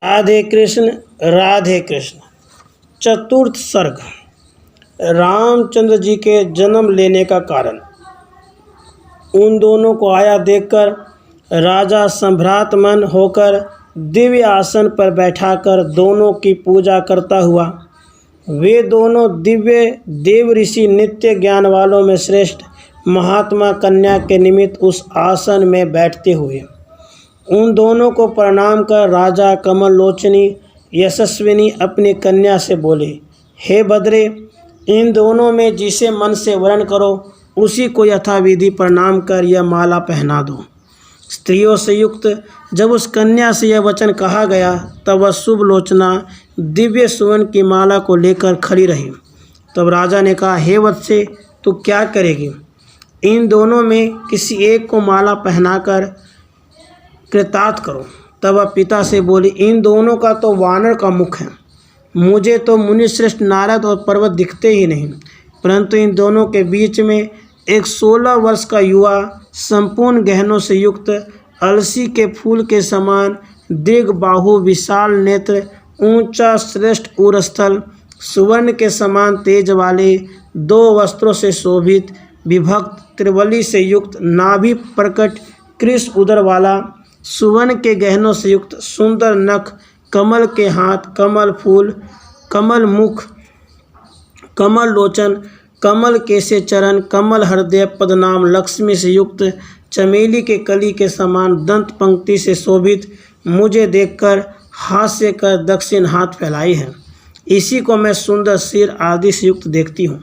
राधे कृष्ण। चतुर्थ सर्ग। रामचंद्र जी के जन्म लेने का कारण। उन दोनों को आया देखकर राजा संभ्रात मन होकर दिव्य आसन पर बैठाकर दोनों की पूजा करता हुआ, वे दोनों दिव्य देव ऋषि नित्य ज्ञान वालों में श्रेष्ठ महात्मा कन्या के निमित्त उस आसन में बैठते हुए उन दोनों को प्रणाम कर राजा कमल लोचनी यशस्विनी अपनी कन्या से बोले, हे भद्रे, इन दोनों में जिसे मन से वर्ण करो उसी को यथाविधि प्रणाम कर यह माला पहना दो। स्त्रियों से युक्त जब उस कन्या से यह वचन कहा गया तब वह शुभ लोचना दिव्य सुवर्ण की माला को लेकर खड़ी रही। तब राजा ने कहा, हे वत्से, तू क्या करेगी? इन दोनों में किसी एक को माला पहनाकर कृतार्थ करो। तब वह पिता से बोली, इन दोनों का तो वानर का मुख है, मुझे तो मुनिश्रेष्ठ नारद और पर्वत दिखते ही नहीं, परंतु इन दोनों के बीच में एक 16 वर्ष का युवा संपूर्ण गहनों से युक्त अलसी के फूल के समान दीर्घ बाहु विशाल नेत्र ऊंचा श्रेष्ठ उरस्थल सुवर्ण के समान तेज वाले 2 वस्त्रों से शोभित विभक्त त्रिवली से युक्त नाभि प्रकट कृष उदर वाला सुवर्ण के गहनों से युक्त सुंदर नख कमल के हाथ कमल फूल कमल मुख कमल लोचन कमल केसे चरण कमल हृदय पदनाम लक्ष्मी से युक्त चमेली के कली के समान दंत पंक्ति से शोभित मुझे देखकर हास्य कर दक्षिण हाथ फैलाई है, इसी को मैं सुंदर सिर आदि से युक्त देखती हूँ।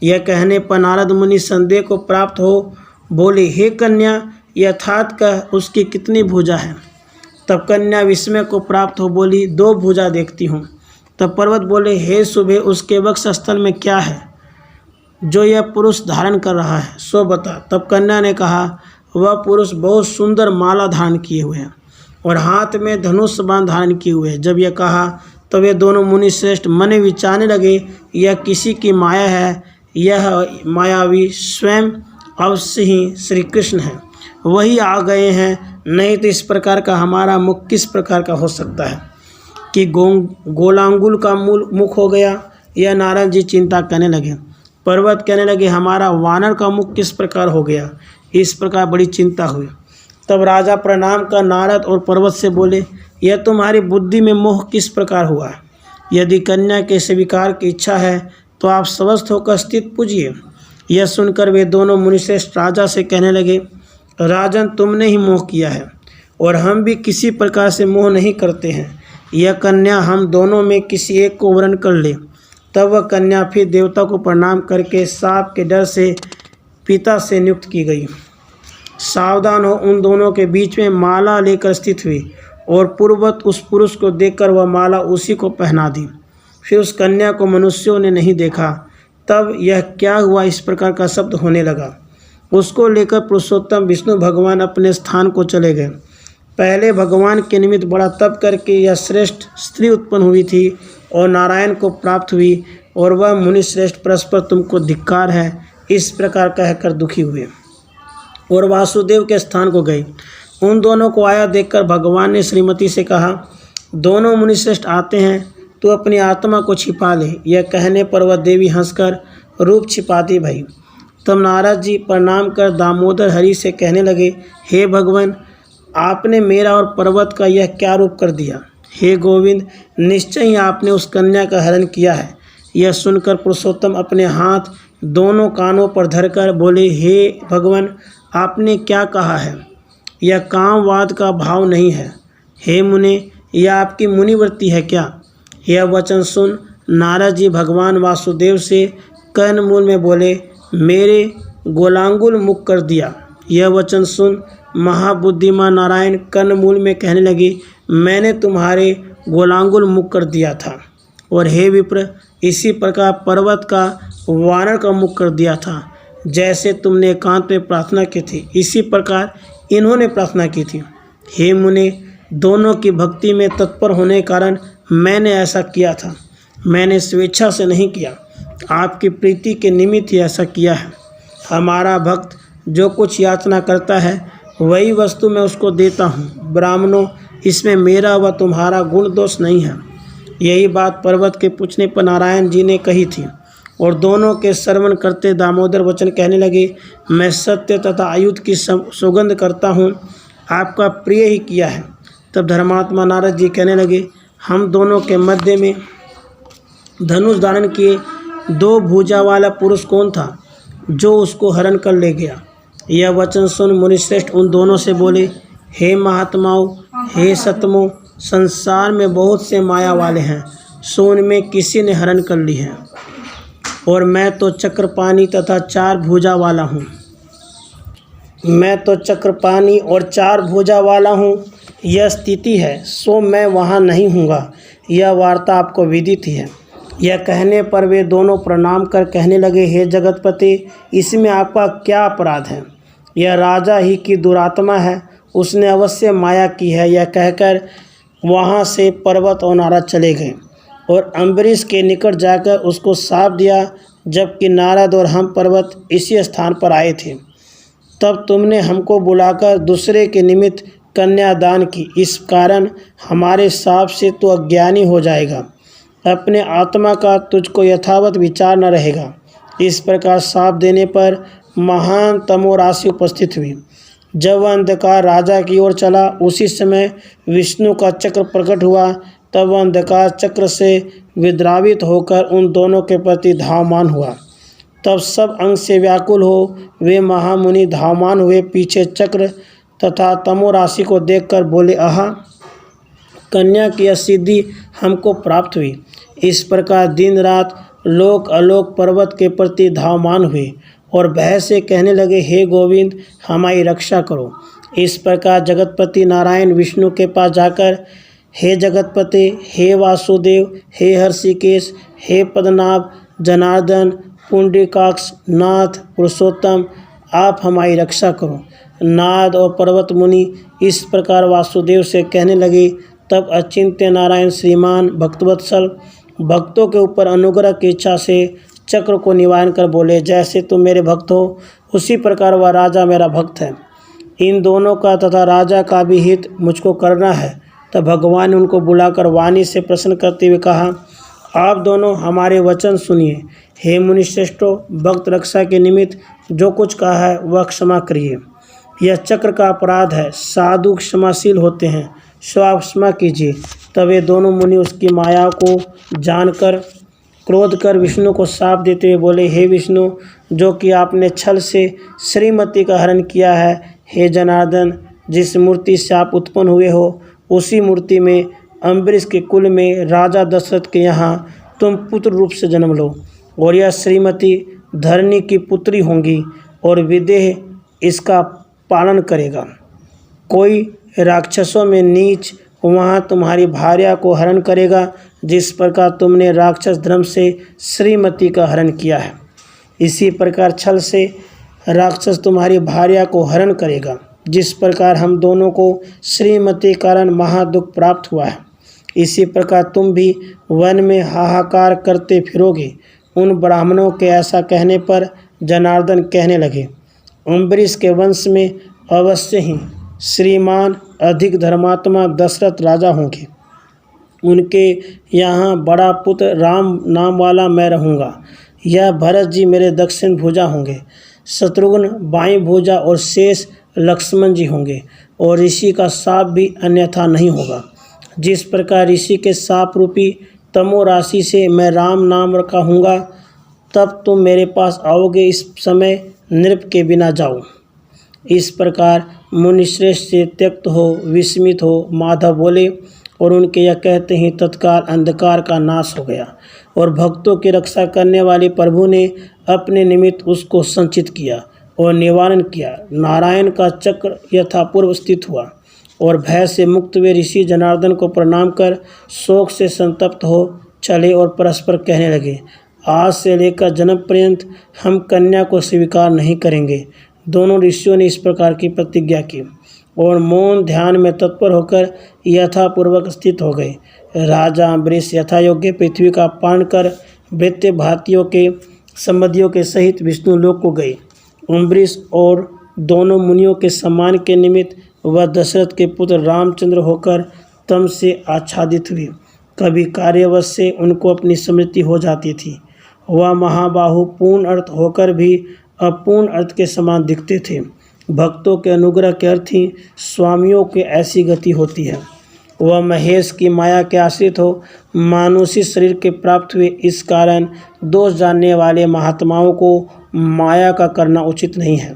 यह कहने पर नारद मुनि संदेह को प्राप्त हो बोले, हे कन्या, यथार्थ कह उसकी कितनी भुजा है? तब कन्या विस्मय को प्राप्त हो बोली, 2 भुजा देखती हूँ। तब पर्वत बोले, हे शुभे, उसके वक्षस्थल में क्या है जो यह पुरुष धारण कर रहा है, सो बता। तब कन्या ने कहा, वह पुरुष बहुत सुंदर माला धारण किए हुए हैं और हाथ में धनुष बाण धारण किए हुए हैं। जब यह कहा तो वे दोनों मुनि श्रेष्ठ मन विचारने लगे, यह किसी की माया है, यह मायावी स्वयं अवश्य ही श्री कृष्ण है, वही आ गए हैं, नहीं तो इस प्रकार का हमारा मुख किस प्रकार का हो सकता है कि गोलांगुल का मुख हो गया। यह नारद जी चिंता करने लगे। पर्वत कहने लगे, हमारा वानर का मुख किस प्रकार हो गया? इस प्रकार बड़ी चिंता हुई। तब राजा प्रणाम कर नारद और पर्वत से बोले, यह तुम्हारी बुद्धि में मोह किस प्रकार हुआ है? यदि कन्या के स्वीकार की इच्छा है तो आप स्वस्थ होकर स्थित पूजिए। यह सुनकर वे दोनों मुनिश्रेष्ठ राजा से कहने लगे, राजन, तुमने ही मोह किया है और हम भी किसी प्रकार से मोह नहीं करते हैं। यह कन्या हम दोनों में किसी एक को वर्ण कर ले। तब वह कन्या फिर देवता को प्रणाम करके साप के डर से पिता से नियुक्त की गई। सावधान हो उन दोनों के बीच में माला लेकर स्थित हुई और पूर्ववत उस पुरुष को देखकर वह माला उसी को पहना दी। फिर उस कन्या को मनुष्यों ने नहीं देखा। तब यह क्या हुआ, इस प्रकार का शब्द होने लगा। उसको लेकर पुरुषोत्तम विष्णु भगवान अपने स्थान को चले गए। पहले भगवान के निमित्त बड़ा तप करके यह श्रेष्ठ स्त्री उत्पन्न हुई थी और नारायण को प्राप्त हुई, और वह मुनि श्रेष्ठ परस्पर तुमको धिक्कार है, इस प्रकार कहकर दुखी हुए और वासुदेव के स्थान को गए। उन दोनों को आया देखकर भगवान ने श्रीमती से कहा, दोनों मुनि श्रेष्ठ आते हैं, तू अपनी आत्मा को छिपा ले। यह कहने पर वह देवी हंसकर रूप छिपाती भई। तब नारद जी प्रणाम कर दामोदर हरि से कहने लगे, हे भगवान, आपने मेरा और पर्वत का यह क्या रूप कर दिया? हे गोविंद, निश्चय ही आपने उस कन्या का हरण किया है। यह सुनकर पुरुषोत्तम अपने हाथ दोनों कानों पर धरकर बोले, हे भगवान, आपने क्या कहा है? यह कामवाद का भाव नहीं है। हे मुने, यह आपकी मुनिवृत्ति है क्या? यह वचन सुन नारद जी भगवान वासुदेव से कर्णमूल में बोले, मेरे गोलांगुल मुख कर दिया। यह वचन सुन महाबुद्धिमान नारायण कर्णमूल में कहने लगे, मैंने तुम्हारे गोलांगुल मुख कर दिया था, और हे विप्र, इसी प्रकार पर्वत का वानर का मुख कर दिया था। जैसे तुमने एकांत में प्रार्थना की थी, इसी प्रकार इन्होंने प्रार्थना की थी। हे मुने, दोनों की भक्ति में तत्पर होने के कारण मैंने ऐसा किया था। मैंने स्वेच्छा से नहीं किया, आपकी प्रीति के निमित्त ही ऐसा किया है। हमारा भक्त जो कुछ याचना करता है वही वस्तु मैं उसको देता हूँ। ब्राह्मणों, इसमें मेरा व तुम्हारा गुण दोष नहीं है। यही बात पर्वत के पूछने पर नारायण जी ने कही थी और दोनों के श्रवण करते दामोदर वचन कहने लगे, मैं सत्य तथा आयुध की सौगंध करता हूँ, आपका प्रिय ही किया है। तब धर्मात्मा नारद जी कहने लगे, हम दोनों के मध्य में धनुष धारण किए 2 भुजा वाला पुरुष कौन था जो उसको हरण कर ले गया? यह वचन सुन मुनिश्रेष्ठ उन दोनों से बोले, हे महात्माओं, हे सतमो, संसार में बहुत से माया वाले हैं, सो उनमें किसी ने हरण कर ली है, और मैं तो चक्रपाणी तथा 4 भुजा वाला हूँ। मैं तो चक्रपाणी और 4 भुजा वाला हूँ, यह स्थिति है, सो मैं वहाँ नहीं हूँगा। यह वार्ता आपको विदित ही है। यह कहने पर वे दोनों प्रणाम कर कहने लगे, हे जगतपति, इसमें आपका क्या अपराध है? यह राजा ही की दुरात्मा है, उसने अवश्य माया की है। यह कहकर वहाँ से पर्वत और नारद चले गए और अम्बरीश के निकट जाकर उसको शाप दिया, जबकि नारद और हम पर्वत इसी स्थान पर आए थे। तब तुमने हमको बुलाकर दूसरे के निमित्त कन्यादान की, इस कारण हमारे शाप से तो अज्ञानी हो जाएगा, अपने आत्मा का तुझको यथावत विचार न रहेगा। इस प्रकार शाप देने पर महान तमोराशि उपस्थित हुई। जब वह अंधकार राजा की ओर चला, उसी समय विष्णु का चक्र प्रकट हुआ। तब वह अंधकार चक्र से विद्रावित होकर उन दोनों के प्रति धावमान हुआ। तब सब अंग से व्याकुल हो वे महामुनि धावमान हुए पीछे चक्र तथा तमोराशि को देखकर बोले, आहा, कन्या की यह सिद्धि हमको प्राप्त हुई। इस प्रकार दिन रात लोक अलोक पर्वत के प्रति धावमान हुए और भय से कहने लगे, हे गोविंद, हमारी रक्षा करो। इस प्रकार जगतपति नारायण विष्णु के पास जाकर, हे जगतपति, हे वासुदेव, हे हर्षिकेश, हे पद्मनाभ, जनार्दन, पुंडरीकाक्ष, नाथ, पुरुषोत्तम, आप हमारी रक्षा करो। नारद और पर्वत मुनि इस प्रकार वासुदेव से कहने लगे। तब अचिंत्य नारायण श्रीमान भक्तवत्सल भक्तों के ऊपर अनुग्रह की इच्छा से चक्र को निवारण कर बोले, जैसे तुम मेरे भक्त हो, उसी प्रकार वह राजा मेरा भक्त है। इन दोनों का तथा राजा का भी हित मुझको करना है। तब भगवान ने उनको बुलाकर वाणी से प्रश्न करते हुए कहा, आप दोनों हमारे वचन सुनिए। हे मुनिश्रेष्ठों, भक्त रक्षा के निमित्त जो कुछ कहा है वह क्षमा करिए। यह चक्र का अपराध है, साधु क्षमाशील होते हैं, सो आप क्षमा कीजिए। तब वे दोनों मुनि उसकी माया को जानकर क्रोध कर विष्णु को शाप देते हुए बोले, हे विष्णु, जो कि आपने छल से श्रीमती का हरण किया है, हे जनार्दन, जिस मूर्ति से आप उत्पन्न हुए हो, उसी मूर्ति में अम्बरीश के कुल में राजा दशरथ के यहाँ तुम पुत्र रूप से जन्म लो, और यह श्रीमती धरणी की पुत्री होंगी और विदेह इसका पालन करेगा। कोई राक्षसों में नीच वहाँ तुम्हारी भार्या को हरण करेगा, जिस प्रकार तुमने राक्षस धर्म से श्रीमती का हरण किया है, इसी प्रकार छल से राक्षस तुम्हारी भार्या को हरण करेगा। जिस प्रकार हम दोनों को श्रीमती कारण महादुख प्राप्त हुआ है, इसी प्रकार तुम भी वन में हाहाकार करते फिरोगे। उन ब्राह्मणों के ऐसा कहने पर जनार्दन कहने लगे, अम्बरीश के वंश में अवश्य ही श्रीमान अधिक धर्मात्मा दशरथ राजा होंगे। उनके यहाँ बड़ा पुत्र राम नाम वाला मैं रहूँगा। यह भरत जी मेरे दक्षिण भुजा होंगे, शत्रुघ्न बाईं भुजा और शेष लक्ष्मण जी होंगे, और ऋषि का शाप भी अन्यथा नहीं होगा। जिस प्रकार ऋषि के शाप रूपी तमो राशि से मैं राम नाम रखा हूँगा, तब तुम मेरे पास आओगे, इस समय नृप के बिना जाओ। इस प्रकार मुनिश्रेष्ठ से त्यक्त हो विस्मित हो माधव बोले, और उनके यह कहते ही तत्काल अंधकार का नाश हो गया, और भक्तों की रक्षा करने वाले प्रभु ने अपने निमित्त उसको संचित किया और निवारण किया। नारायण का चक्र यथापूर्व स्थित हुआ, और भय से मुक्त वे ऋषि जनार्दन को प्रणाम कर शोक से संतप्त हो चले और परस्पर कहने लगे, आज से लेकर जन्म पर्यंत हम कन्या को स्वीकार नहीं करेंगे। दोनों ऋषियों ने इस प्रकार की प्रतिज्ञा की और मौन ध्यान में तत्पर होकर यथापूर्वक स्थित हो गए। राजा अम्बरीश यथायोग्य पृथ्वी का पान कर वृत्य भारतीयों के संबंधियों के सहित विष्णु लोक को गए। अम्बरीश और दोनों मुनियों के सम्मान के निमित्त वह दशरथ के पुत्र रामचंद्र होकर तम से आच्छादित हुई। कभी कार्यवश से उनको अपनी स्मृति हो जाती थी। वह महाबाहु पूर्ण अर्थ होकर भी अपूर्ण अर्थ के समान दिखते थे। भक्तों के अनुग्रह के अर्थ ही स्वामियों की ऐसी गति होती है। वह महेश की माया के आश्रित हो मानुषी शरीर के प्राप्त हुए, इस कारण दोष जानने वाले महात्माओं को माया का करना उचित नहीं है।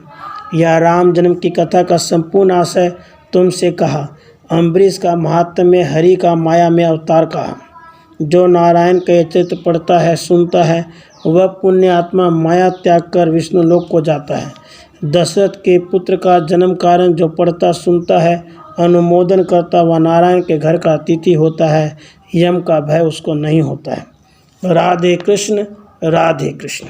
यह राम जन्म की कथा का संपूर्ण आशय तुमसे कहा। अम्बरीश का महात्म्य में हरि का माया में अवतार कहा। जो नारायण का चरित्र पढ़ता है सुनता है, वह पुण्य आत्मा माया त्याग कर विष्णु लोक को जाता है। दशरथ के पुत्र का जन्म कारण जो पढ़ता सुनता है, अनुमोदन करता, वह नारायण के घर का अतिथि होता है। यम का भय उसको नहीं होता है। राधे कृष्ण, राधे कृष्ण।